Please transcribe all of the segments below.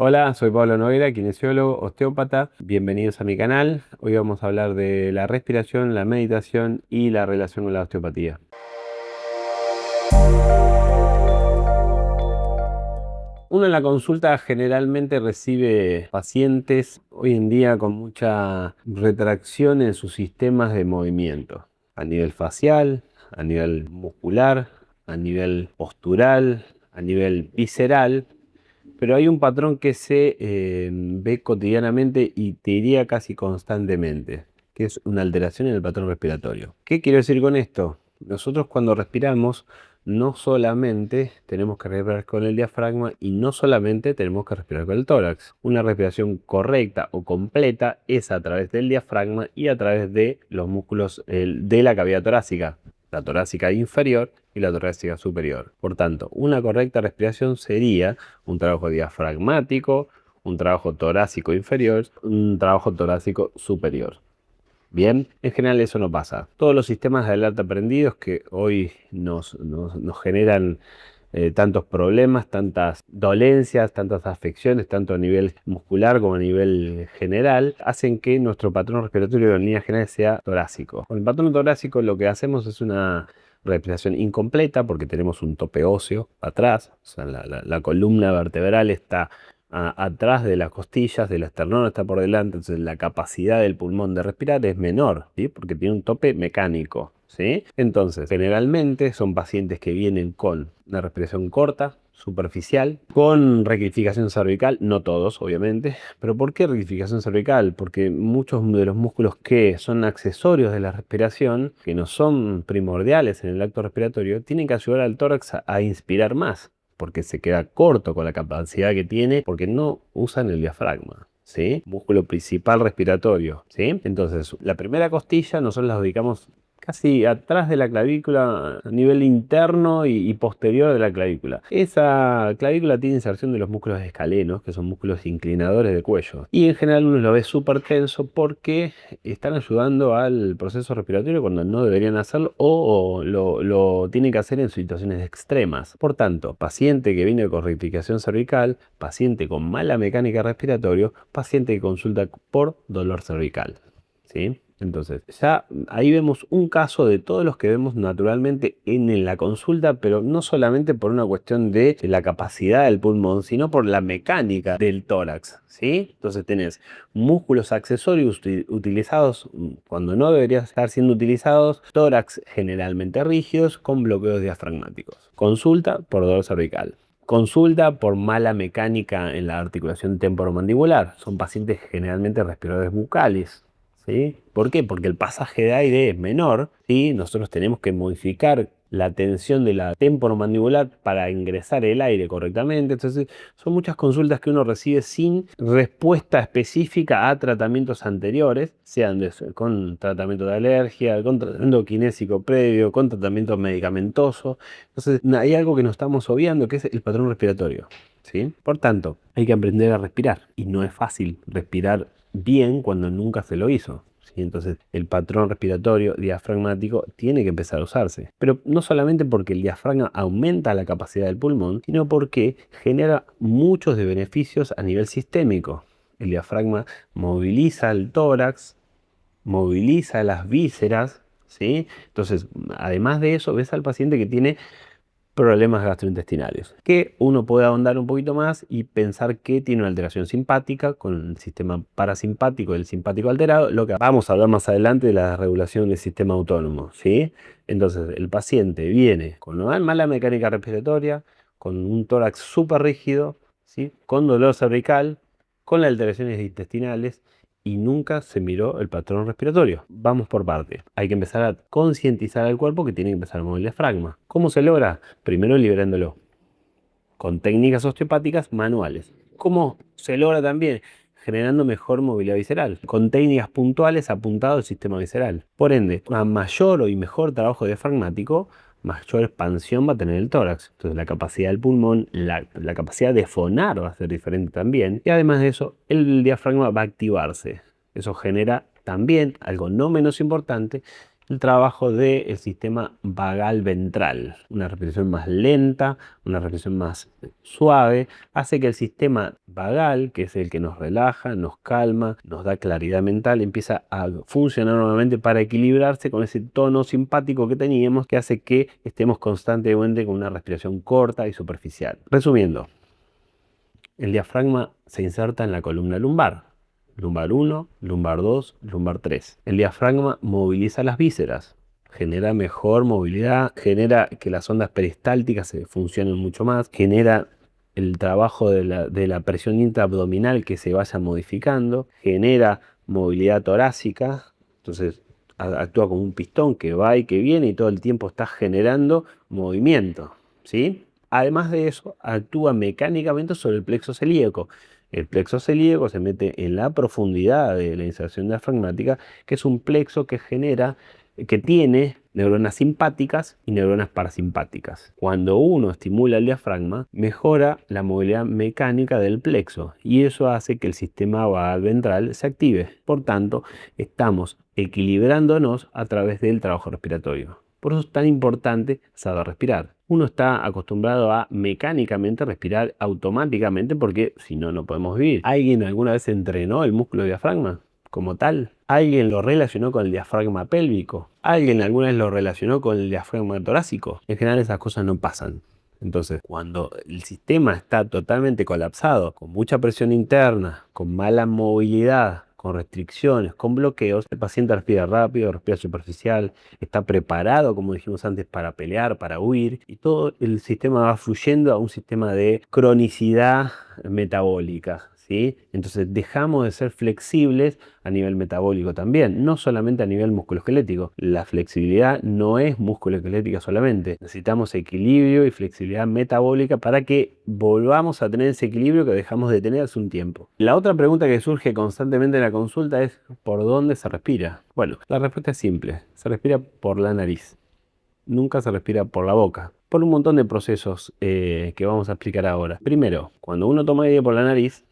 Hola, soy Pablo Noguera, kinesiólogo, osteópata. Bienvenidos a mi canal. Hoy vamos a hablar de la respiración, la meditación y la relación con la osteopatía. Uno en la consulta generalmente recibe pacientes hoy en día con mucha retracción en sus sistemas de movimiento, a nivel facial, a nivel muscular, a nivel postural, a nivel visceral. Pero hay un patrón que se ve cotidianamente y te diría casi constantemente, que es una alteración en el patrón respiratorio. ¿Qué quiero decir con esto? Nosotros cuando respiramos no solamente tenemos que respirar con el diafragma y no solamente tenemos que respirar con el tórax. Una respiración correcta o completa es a través del diafragma y a través de los músculos de la cavidad torácica, la torácica inferior y la torácica superior. Por tanto, una correcta respiración sería un trabajo diafragmático, un trabajo torácico inferior, un trabajo torácico superior. Bien, en general eso no pasa. Todos los sistemas de alerta aprendidos que hoy nos generan tantos problemas, tantas dolencias, tantas afecciones, tanto a nivel muscular como a nivel general, hacen que nuestro patrón respiratorio en líneas generales sea torácico. Con el patrón torácico lo que hacemos es una respiración incompleta porque tenemos un tope óseo atrás, o sea, la columna vertebral está atrás de las costillas, del esternón está por delante, entonces la capacidad del pulmón de respirar es menor, ¿sí? Porque tiene un tope mecánico, ¿sí? Entonces, generalmente son pacientes que vienen con una respiración corta, superficial, con rectificación cervical, no todos, obviamente. ¿Pero por qué rectificación cervical? Porque muchos de los músculos que son accesorios de la respiración, que no son primordiales en el acto respiratorio, tienen que ayudar al tórax a inspirar más, porque se queda corto con la capacidad que tiene, porque no usan el diafragma, ¿sí? Músculo principal respiratorio, ¿sí? Entonces, la primera costilla nosotros la ubicamos casi atrás de la clavícula, a nivel interno y posterior de la clavícula. Esa clavícula tiene inserción de los músculos escalenos, que son músculos inclinadores del cuello. Y en general uno lo ve súper tenso porque están ayudando al proceso respiratorio cuando no deberían hacerlo o lo tienen que hacer en situaciones extremas. Por tanto, paciente que viene con rectificación cervical, paciente con mala mecánica respiratoria, paciente que consulta por dolor cervical, ¿sí? Entonces, ya ahí vemos un caso de todos los que vemos naturalmente en la consulta, pero no solamente por una cuestión de la capacidad del pulmón, sino por la mecánica del tórax, ¿sí? Entonces tenés músculos accesorios utilizados cuando no deberían estar siendo utilizados, tórax generalmente rígidos con bloqueos diafragmáticos. Consulta por dolor cervical. Consulta por mala mecánica en la articulación temporomandibular. Son pacientes generalmente respiradores bucales, ¿sí? ¿Por qué? Porque el pasaje de aire es menor, ¿sí? Nosotros tenemos que modificar la tensión de la temporomandibular para ingresar el aire correctamente. Entonces, son muchas consultas que uno recibe sin respuesta específica a tratamientos anteriores, sean con tratamiento de alergia, con tratamiento kinésico previo, con tratamiento medicamentoso. Entonces, hay algo que nos estamos obviando, que es el patrón respiratorio, ¿sí? Por tanto, hay que aprender a respirar y no es fácil respirar bien cuando nunca se lo hizo, ¿sí? Entonces el patrón respiratorio diafragmático tiene que empezar a usarse. Pero no solamente porque el diafragma aumenta la capacidad del pulmón, sino porque genera muchos de beneficios a nivel sistémico. El diafragma moviliza el tórax, moviliza las vísceras, ¿sí? Entonces, además de eso, ves al paciente que tiene problemas gastrointestinales, que uno puede ahondar un poquito más y pensar que tiene una alteración simpática con el sistema parasimpático y el simpático alterado, lo que vamos a hablar más adelante de la regulación del sistema autónomo, ¿sí? Entonces, el paciente viene con una mala mecánica respiratoria, con un tórax súper rígido, ¿sí? Con dolor cervical, con alteraciones intestinales y nunca se miró el patrón respiratorio. Vamos por partes. Hay que empezar a concientizar al cuerpo que tiene que empezar a mover el diafragma. ¿Cómo se logra? Primero liberándolo con técnicas osteopáticas manuales. ¿Cómo se logra también? Generando mejor movilidad visceral, con técnicas puntuales apuntadas al sistema visceral. Por ende, a mayor y mejor trabajo diafragmático, mayor expansión va a tener el tórax. Entonces la capacidad del pulmón, la capacidad de fonar va a ser diferente también. Y además de eso, el diafragma va a activarse. Eso genera también algo no menos importante, el trabajo del sistema vagal ventral. Una respiración más lenta, una respiración más suave, hace que el sistema vagal, que es el que nos relaja, nos calma, nos da claridad mental, empieza a funcionar nuevamente para equilibrarse con ese tono simpático que teníamos, que hace que estemos constantemente con una respiración corta y superficial. Resumiendo, el diafragma se inserta en la columna lumbar. Lumbar 1, lumbar 2, lumbar 3. El diafragma moviliza las vísceras, genera mejor movilidad, genera que las ondas peristálticas funcionen mucho más, genera el trabajo de la presión intraabdominal que se vaya modificando, genera movilidad torácica, entonces actúa como un pistón que va y que viene y todo el tiempo está generando movimiento, ¿sí? Además de eso, actúa mecánicamente sobre el plexo celíaco. El plexo celíaco se mete en la profundidad de la inserción diafragmática, que es un plexo que genera, que tiene neuronas simpáticas y neuronas parasimpáticas. Cuando uno estimula el diafragma, mejora la movilidad mecánica del plexo y eso hace que el sistema vagal ventral se active. Por tanto, estamos equilibrándonos a través del trabajo respiratorio. Por eso es tan importante saber respirar. Uno está acostumbrado a mecánicamente respirar automáticamente porque si no, no podemos vivir. ¿Alguien alguna vez entrenó el músculo diafragma como tal? ¿Alguien lo relacionó con el diafragma pélvico? ¿Alguien alguna vez lo relacionó con el diafragma torácico? En general esas cosas no pasan. Entonces, cuando el sistema está totalmente colapsado, con mucha presión interna, con mala movilidad, con restricciones, con bloqueos, el paciente respira rápido, respira superficial, está preparado, como dijimos antes, para pelear, para huir, y todo el sistema va fluyendo a un sistema de cronicidad metabólica, ¿sí? Entonces dejamos de ser flexibles a nivel metabólico también, no solamente a nivel musculoesquelético. La flexibilidad no es musculoesquelética solamente, necesitamos equilibrio y flexibilidad metabólica para que volvamos a tener ese equilibrio que dejamos de tener hace un tiempo. La otra pregunta que surge constantemente en la consulta es ¿por dónde se respira? Bueno, la respuesta es simple, se respira por la nariz, nunca se respira por la boca, por un montón de procesos que vamos a explicar ahora. Primero, cuando uno toma aire por la nariz,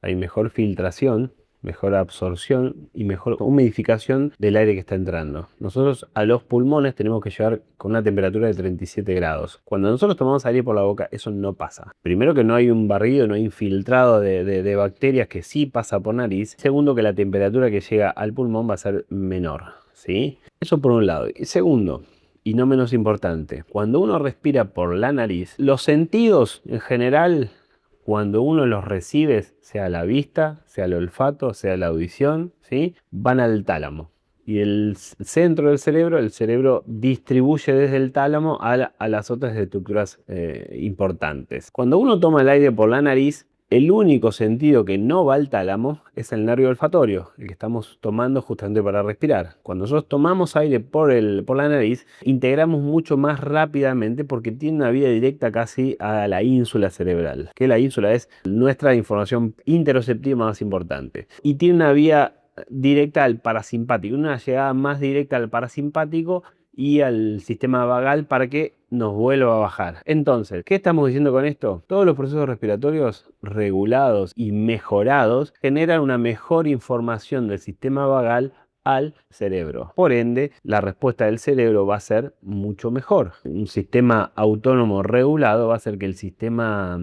hay mejor filtración, mejor absorción y mejor humidificación del aire que está entrando. Nosotros a los pulmones tenemos que llevar con una temperatura de 37 grados. Cuando nosotros tomamos aire por la boca, eso no pasa. Primero que no hay un barrido, no hay un filtrado de bacterias que sí pasa por nariz. Segundo que la temperatura que llega al pulmón va a ser menor, ¿sí? Eso por un lado. Y segundo, y no menos importante, cuando uno respira por la nariz, los sentidos en general, cuando uno los recibe, sea la vista, sea el olfato, sea la audición, ¿sí? Van al tálamo. Y el centro del cerebro, el cerebro distribuye desde el tálamo a las otras estructuras importantes. Cuando uno toma el aire por la nariz, el único sentido que no va al tálamo es el nervio olfatorio, el que estamos tomando justamente para respirar. Cuando nosotros tomamos aire por la nariz, integramos mucho más rápidamente porque tiene una vía directa casi a la ínsula cerebral, que la ínsula es nuestra información interoceptiva más importante. Y tiene una vía directa al parasimpático, una llegada más directa al parasimpático y al sistema vagal para que nos vuelva a bajar. Entonces, ¿qué estamos diciendo con esto? Todos los procesos respiratorios regulados y mejorados generan una mejor información del sistema vagal al cerebro. Por ende, la respuesta del cerebro va a ser mucho mejor. Un sistema autónomo regulado va a hacer que el sistema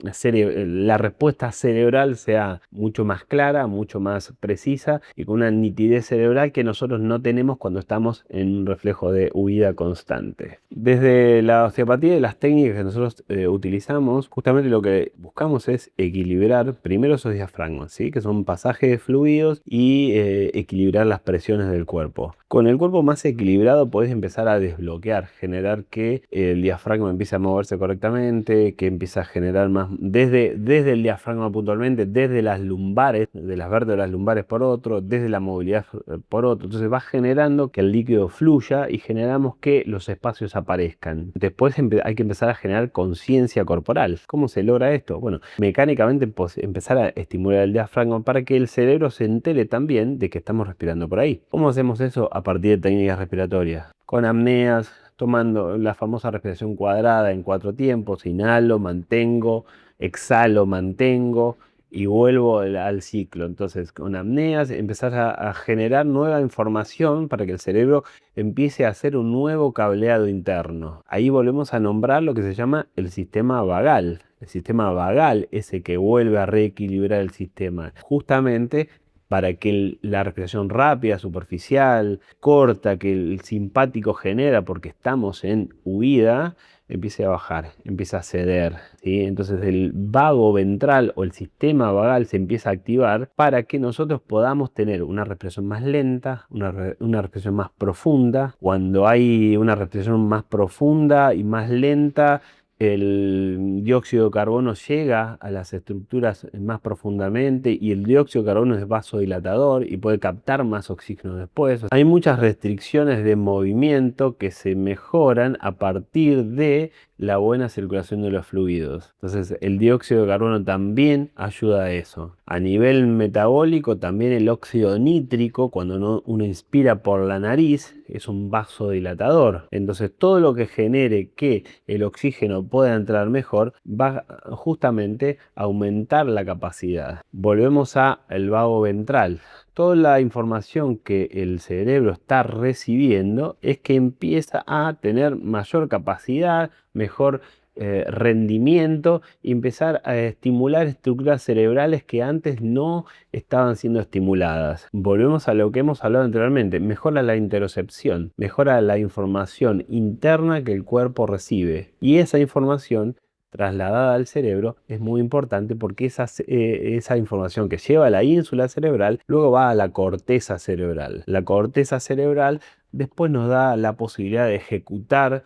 la respuesta cerebral sea mucho más clara, mucho más precisa y con una nitidez cerebral que nosotros no tenemos cuando estamos en un reflejo de huida constante. Desde la osteopatía y las técnicas que nosotros utilizamos, justamente lo que buscamos es equilibrar primero esos diafragmas, ¿sí? Que son pasajes de fluidos y equilibrar las presiones del cuerpo. Con el cuerpo más equilibrado podés empezar a desbloquear, generar que el diafragma empiece a moverse correctamente, que empiece a generar más desde el diafragma puntualmente, desde las lumbares, de las vértebras lumbares por otro, desde la movilidad por otro. Entonces va generando que el líquido fluya y generamos que los espacios aparezcan. Después hay que empezar a generar conciencia corporal. ¿Cómo se logra esto? Bueno, mecánicamente empezar a estimular el diafragma para que el cerebro se entere también de que estamos respirando por ahí. ¿Cómo hacemos eso? A partir de técnicas respiratorias. Con apneas, tomando la famosa respiración cuadrada en 4 tiempos. Inhalo, mantengo, exhalo, mantengo y vuelvo al ciclo. Entonces, con apneas empezás a generar nueva información para que el cerebro empiece a hacer un nuevo cableado interno. Ahí volvemos a nombrar lo que se llama el sistema vagal. El sistema vagal es el que vuelve a reequilibrar el sistema, justamente para que la respiración rápida, superficial, corta, que el simpático genera porque estamos en huida, empiece a bajar, empieza a ceder, ¿sí? Entonces el vago ventral o el sistema vagal se empieza a activar para que nosotros podamos tener una respiración más lenta, una respiración más profunda. Cuando hay una respiración más profunda y más lenta, el dióxido de carbono llega a las estructuras más profundamente y el dióxido de carbono es vasodilatador y puede captar más oxígeno después. Hay muchas restricciones de movimiento que se mejoran a partir de la buena circulación de los fluidos. Entonces el dióxido de carbono también ayuda a eso. A nivel metabólico también el óxido nítrico, cuando uno inspira por la nariz, es un vasodilatador. Entonces todo lo que genere que el oxígeno pueda entrar mejor va justamente a aumentar la capacidad. Volvemos al vago ventral. Toda la información que el cerebro está recibiendo es que empieza a tener mayor capacidad, mejor rendimiento y empezar a estimular estructuras cerebrales que antes no estaban siendo estimuladas. Volvemos a lo que hemos hablado anteriormente, mejora la interocepción, mejora la información interna que el cuerpo recibe y esa información trasladada al cerebro es muy importante porque esa información que lleva a la ínsula cerebral luego va a la corteza cerebral. La corteza cerebral después nos da la posibilidad de ejecutar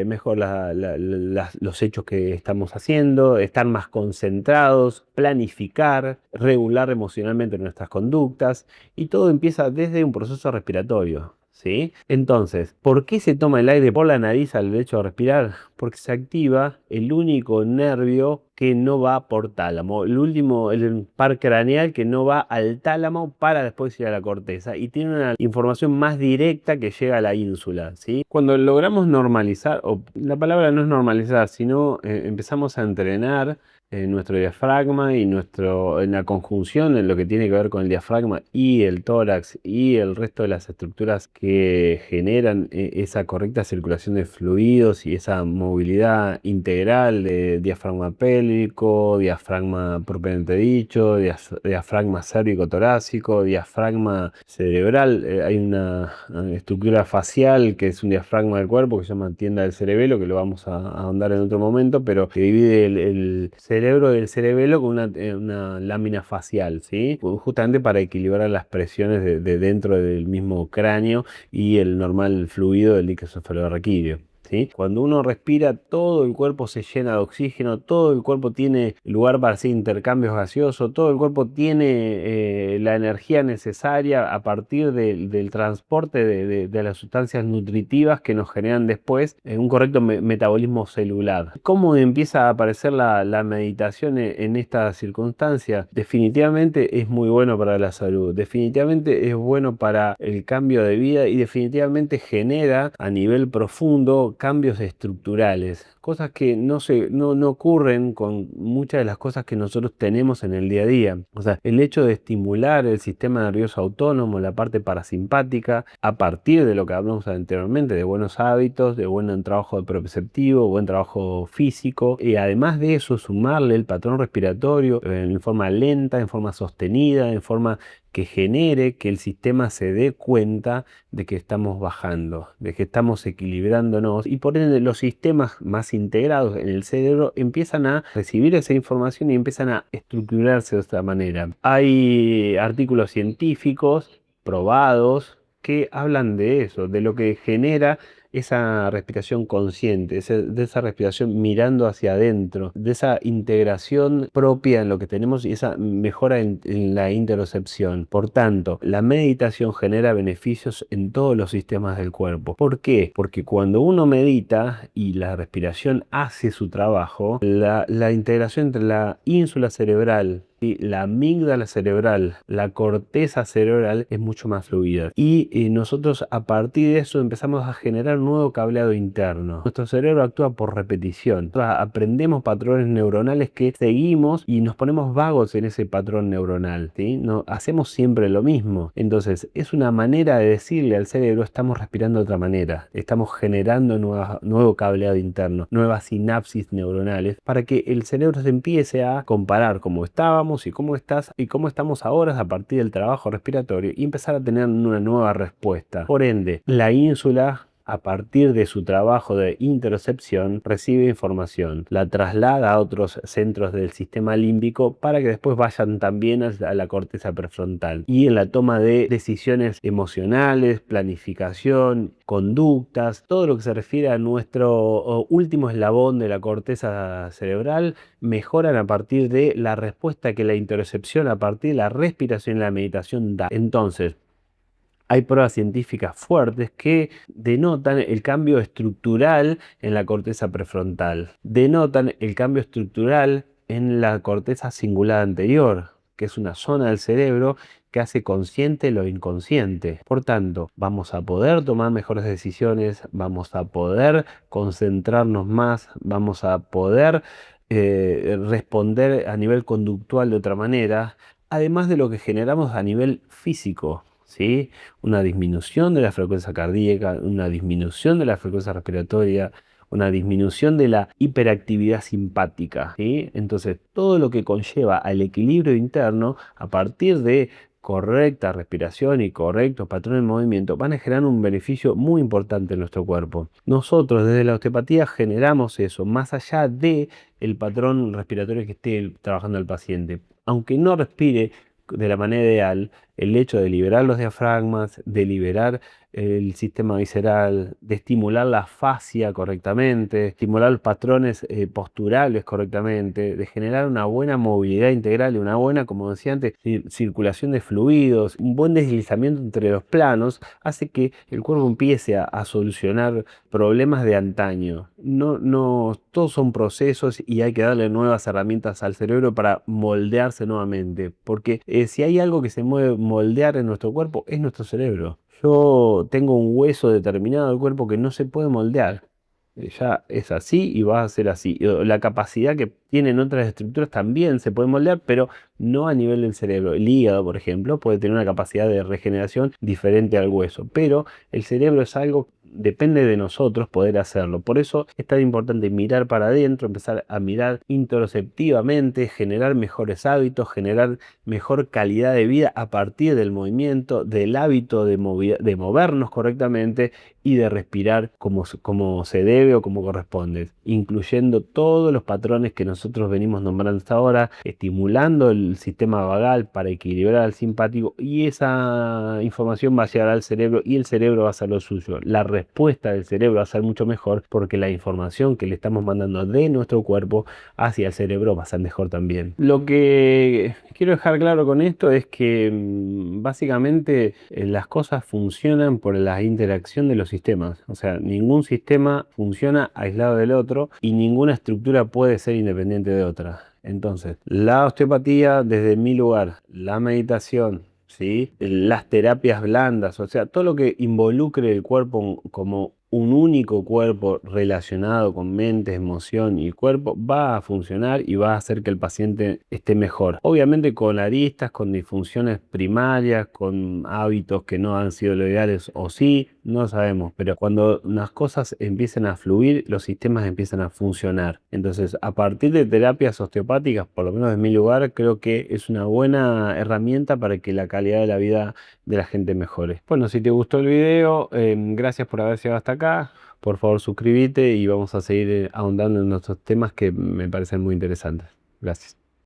mejor los hechos que estamos haciendo, estar más concentrados, planificar, regular emocionalmente nuestras conductas y todo empieza desde un proceso respiratorio. ¿Sí? Entonces, ¿por qué se toma el aire por la nariz al hecho de respirar? Porque se activa el único nervio que no va por tálamo, el par craneal que no va al tálamo para después ir a la corteza y tiene una información más directa que llega a la ínsula, ¿sí? Cuando logramos normalizar, o la palabra no es normalizar, sino empezamos a entrenar nuestro diafragma y en la conjunción en lo que tiene que ver con el diafragma y el tórax y el resto de las estructuras que generan esa correcta circulación de fluidos y esa movilidad integral de diafragma pélvico, diafragma propiamente dicho, diafragma cérvico-torácico, diafragma cerebral. Hay una estructura facial que es un diafragma del cuerpo que se llama tienda del cerebelo, que lo vamos a ahondar en otro momento, pero que divide el cerebro del cerebelo con una lámina facial, ¿sí? Justamente para equilibrar las presiones de dentro del mismo cráneo y el normal fluido del líquido cefalorraquídeo. ¿Sí? Cuando uno respira, todo el cuerpo se llena de oxígeno, todo el cuerpo tiene lugar para hacer intercambios gaseosos, todo el cuerpo tiene la energía necesaria a partir del transporte de las sustancias nutritivas que nos generan después un correcto metabolismo celular. ¿Cómo empieza a aparecer la meditación en esta circunstancia? Definitivamente es muy bueno para la salud, definitivamente es bueno para el cambio de vida y definitivamente genera a nivel profundo cambios estructurales, cosas que no ocurren con muchas de las cosas que nosotros tenemos en el día a día. O sea, el hecho de estimular el sistema nervioso autónomo, la parte parasimpática, a partir de lo que hablamos anteriormente, de buenos hábitos, de buen trabajo de proprioceptivo, buen trabajo físico, y además de eso sumarle el patrón respiratorio en forma lenta, en forma sostenida, en forma que genere que el sistema se dé cuenta de que estamos bajando, de que estamos equilibrándonos y por ende los sistemas más integrados en el cerebro empiezan a recibir esa información y empiezan a estructurarse de esta manera. Hay artículos científicos probados que hablan de eso, de lo que genera esa respiración consciente, de esa respiración mirando hacia adentro, de esa integración propia en lo que tenemos y esa mejora en la interocepción. Por tanto, la meditación genera beneficios en todos los sistemas del cuerpo. ¿Por qué? Porque cuando uno medita y la respiración hace su trabajo, la integración entre la ínsula cerebral y la amígdala cerebral, la corteza cerebral es mucho más fluida. Y nosotros a partir de eso empezamos a generar un nuevo cableado interno. Nuestro cerebro actúa por repetición. Nosotros aprendemos patrones neuronales que seguimos y nos ponemos vagos en ese patrón neuronal, ¿sí? No, hacemos siempre lo mismo. Entonces es una manera de decirle al cerebro: estamos respirando de otra manera, estamos generando nuevo cableado interno, nuevas sinapsis neuronales, para que el cerebro se empiece a comparar cómo estábamos y cómo estás y cómo estamos ahora a partir del trabajo respiratorio y empezar a tener una nueva respuesta. Por ende, la ínsula, a partir de su trabajo de interocepción, recibe información, la traslada a otros centros del sistema límbico para que después vayan también a la corteza prefrontal. Y en la toma de decisiones emocionales, planificación, conductas, todo lo que se refiere a nuestro último eslabón de la corteza cerebral, mejoran a partir de la respuesta que la interocepción, a partir de la respiración y la meditación da. Entonces, hay pruebas científicas fuertes que denotan el cambio estructural en la corteza prefrontal, denotan el cambio estructural en la corteza cingulada anterior, que es una zona del cerebro que hace consciente lo inconsciente. Por tanto, vamos a poder tomar mejores decisiones, vamos a poder concentrarnos más, vamos a poder responder a nivel conductual de otra manera, además de lo que generamos a nivel físico, ¿sí? Una disminución de la frecuencia cardíaca, una disminución de la frecuencia respiratoria, una disminución de la hiperactividad simpática, ¿sí? Entonces, todo lo que conlleva al equilibrio interno a partir de correcta respiración y correctos patrones de movimiento van a generar un beneficio muy importante en nuestro cuerpo. Nosotros desde la osteopatía generamos eso, más allá de el patrón respiratorio que esté trabajando el paciente. Aunque no respire de la manera ideal, el hecho de liberar los diafragmas, de liberar el sistema visceral, de estimular la fascia correctamente, estimular los patrones posturales correctamente, de generar una buena movilidad integral y una buena, como decía antes, circulación de fluidos, un buen deslizamiento entre los planos, hace que el cuerpo empiece a solucionar problemas de antaño. No, todos son procesos y hay que darle nuevas herramientas al cerebro para moldearse nuevamente, porque si hay algo que se mueve moldear en nuestro cuerpo es nuestro cerebro. Yo tengo un hueso determinado del cuerpo que no se puede moldear. Ya es así y va a ser así. La capacidad que tienen otras estructuras también se puede moldear, pero no a nivel del cerebro. El hígado, por ejemplo, puede tener una capacidad de regeneración diferente al hueso, pero el cerebro es algo, depende de nosotros poder hacerlo. Por eso es tan importante mirar para adentro, empezar a mirar introspectivamente, generar mejores hábitos, generar mejor calidad de vida a partir del movimiento, del hábito de movernos correctamente y de respirar como se debe o como corresponde, incluyendo todos los patrones que nosotros venimos nombrando hasta ahora, estimulando el sistema vagal para equilibrar al simpático, y esa información va a llegar al cerebro y el cerebro va a hacer lo suyo. La respuesta del cerebro va a ser mucho mejor porque la información que le estamos mandando de nuestro cuerpo hacia el cerebro va a ser mejor también. Lo que quiero dejar claro con esto es que básicamente las cosas funcionan por la interacción de los sistemas. O sea, ningún sistema funciona aislado del otro y ninguna estructura puede ser independiente de otra. Entonces, la osteopatía desde mi lugar, la meditación, ¿sí? Las terapias blandas, o sea, todo lo que involucre el cuerpo como un único cuerpo relacionado con mente, emoción y cuerpo, va a funcionar y va a hacer que el paciente esté mejor. Obviamente con aristas, con disfunciones primarias, con hábitos que no han sido lo ideales o sí, no sabemos, pero cuando las cosas empiezan a fluir, los sistemas empiezan a funcionar. Entonces, a partir de terapias osteopáticas, por lo menos en mi lugar, creo que es una buena herramienta para que la calidad de la vida de la gente mejore. Bueno, si te gustó el video, gracias por haber llegado hasta acá. Por favor, suscríbete y vamos a seguir ahondando en nuestros temas que me parecen muy interesantes. Gracias.